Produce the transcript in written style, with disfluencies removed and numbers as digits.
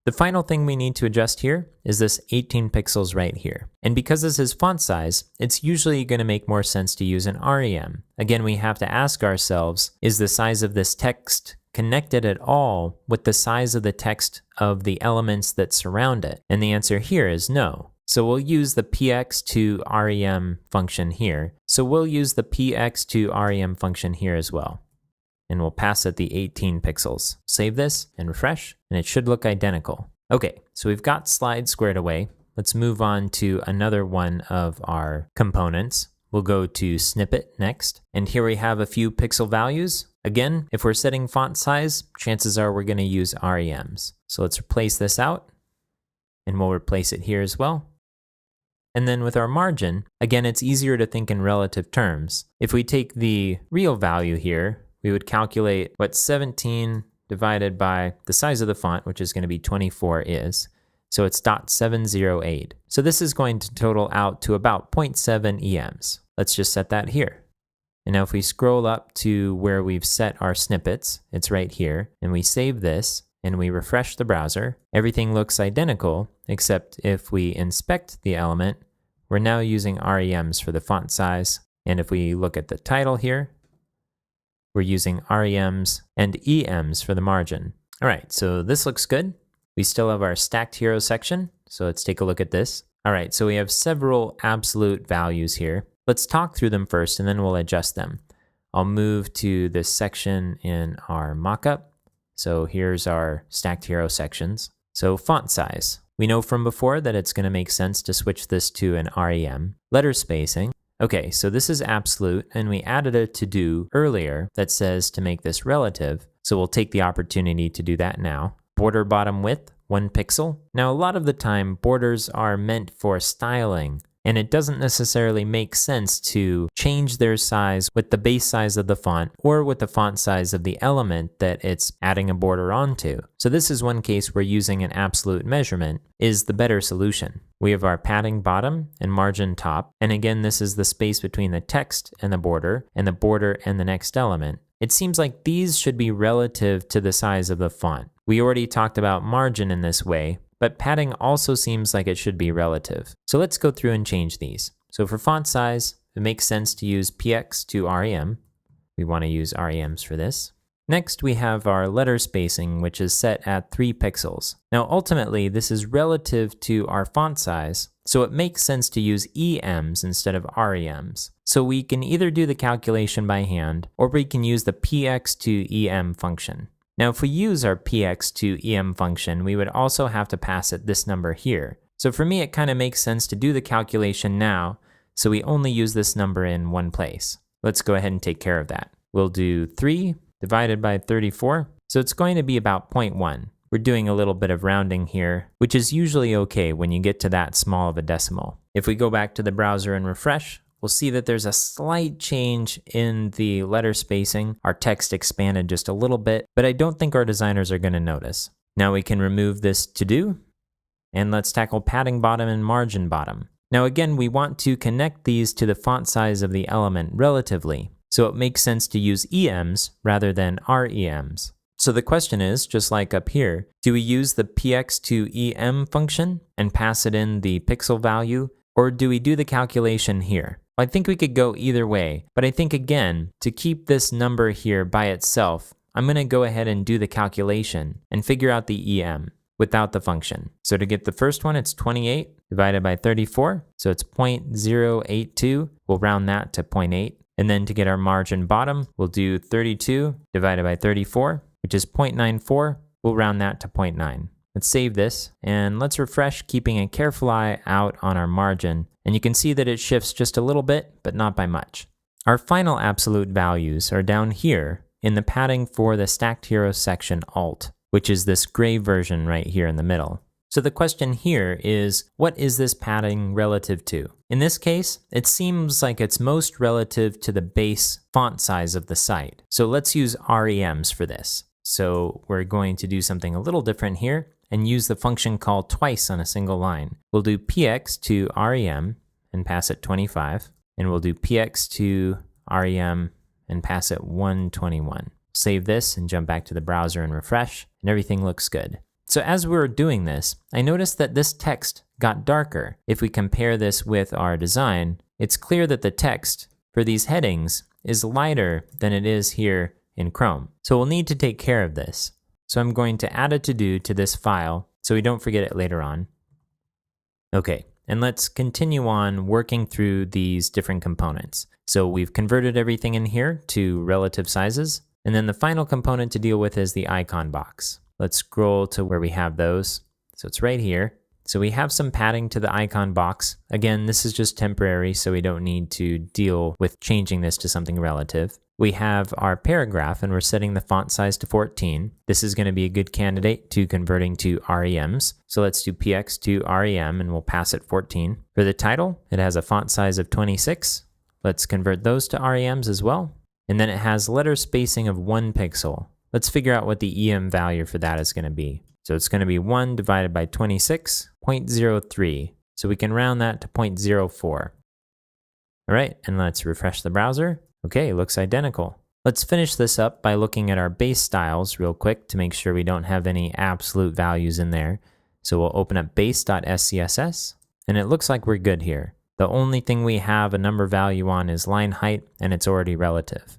The final thing we need to adjust here is this 18 pixels right here. And because this is font size, it's usually going to make more sense to use an REM. Again, we have to ask ourselves, is the size of this text connected at all with the size of the text of the elements that surround it? And the answer here is no. So we'll use the px2rem function here. So we'll use the px2rem function here as well. And we'll pass it the 18 pixels. Save this and refresh, and it should look identical. Okay, so we've got slide squared away. Let's move on to another one of our components. We'll go to snippet next, and here we have a few pixel values. Again, if we're setting font size, chances are we're going to use REMs. So let's replace this out, and we'll replace it here as well. And then with our margin, again, it's easier to think in relative terms. If we take the real value here, we would calculate what 17 divided by the size of the font, which is going to be 24, is. So it's 0.708. So this is going to total out to about 0.7 EMs. Let's just set that here. And now if we scroll up to where we've set our snippets, it's right here, and we save this, and we refresh the browser, everything looks identical, except if we inspect the element, we're now using REMs for the font size. And if we look at the title here, we're using REMs and EMs for the margin. All right, so this looks good. We still have our stacked hero section, so let's take a look at this. All right, so we have several absolute values here. Let's talk through them first, and then we'll adjust them. I'll move to this section in our mockup. So here's our stacked hero sections. So font size. We know from before that it's going to make sense to switch this to an REM. Letter spacing. Okay, so this is absolute, and we added a to-do earlier that says to make this relative, so we'll take the opportunity to do that now. Border bottom width, 1 pixel. Now, a lot of the time, borders are meant for styling, and it doesn't necessarily make sense to change their size with the base size of the font or with the font size of the element that it's adding a border onto. So this is one case where using an absolute measurement is the better solution. We have our padding bottom and margin top, and again, this is the space between the text and the border and the next element. It seems like these should be relative to the size of the font. We already talked about margin in this way, but padding also seems like it should be relative. So let's go through and change these. So for font size, it makes sense to use px2rem. We want to use REMs for this. Next, we have our letter spacing, which is set at 3 pixels. Now, ultimately, this is relative to our font size, so it makes sense to use EMs instead of REMs. So we can either do the calculation by hand, or we can use the px2em function. Now, if we use our px2em function, we would also have to pass it this number here. So for me, it kind of makes sense to do the calculation now, so we only use this number in one place. Let's go ahead and take care of that. We'll do 3 divided by 34, so it's going to be about 0.1. We're doing a little bit of rounding here, which is usually okay when you get to that small of a decimal. If we go back to the browser and refresh, we'll see that there's a slight change in the letter spacing. Our text expanded just a little bit, but I don't think our designers are going to notice. Now we can remove this to-do, and let's tackle padding bottom and margin bottom. Now again, we want to connect these to the font size of the element relatively, so it makes sense to use EMs rather than REMs. So the question is, just like up here, do we use the px2em function and pass it in the pixel value, or do we do the calculation here? I think we could go either way, but I think again, to keep this number here by itself, I'm going to go ahead and do the calculation and figure out the EM without the function. So to get the first one, it's 28 divided by 34, so it's 0.082. We'll round that to 0.8. And then to get our margin bottom, we'll do 32 divided by 34, which is 0.94. We'll round that to 0.9. Let's save this, and let's refresh, keeping a careful eye out on our margin. And you can see that it shifts just a little bit, but not by much. Our final absolute values are down here in the padding for the stacked hero section alt, which is this gray version right here in the middle. So the question here is, what is this padding relative to? In this case, it seems like it's most relative to the base font size of the site. So let's use REMs for this. So we're going to do something a little different here and use the function call twice on a single line. We'll do px2rem and pass it 25, and we'll do px2rem and pass it 121. Save this and jump back to the browser and refresh, and everything looks good. So as we were doing this, I noticed that this text got darker. If we compare this with our design, it's clear that the text for these headings is lighter than it is here in Chrome. So we'll need to take care of this. So I'm going to add a to-do to this file so we don't forget it later on. Okay, and let's continue on working through these different components. So we've converted everything in here to relative sizes, and then the final component to deal with is the icon box. Let's scroll to where we have those. So it's right here. So we have some padding to the icon box. Again, this is just temporary, so we don't need to deal with changing this to something relative. We have our paragraph, and we're setting the font size to 14. This is going to be a good candidate to converting to REMs. So let's do PX to REM, and we'll pass it 14. For the title, it has a font size of 26. Let's convert those to REMs as well. And then it has letter spacing of 1 pixel. Let's figure out what the EM value for that is going to be. So it's going to be 1 divided by 26, 0.03. So we can round that to 0.04. All right, and let's refresh the browser. Okay, it looks identical. Let's finish this up by looking at our base styles real quick to make sure we don't have any absolute values in there. So we'll open up base.scss, and it looks like we're good here. The only thing we have a number value on is line height, and it's already relative.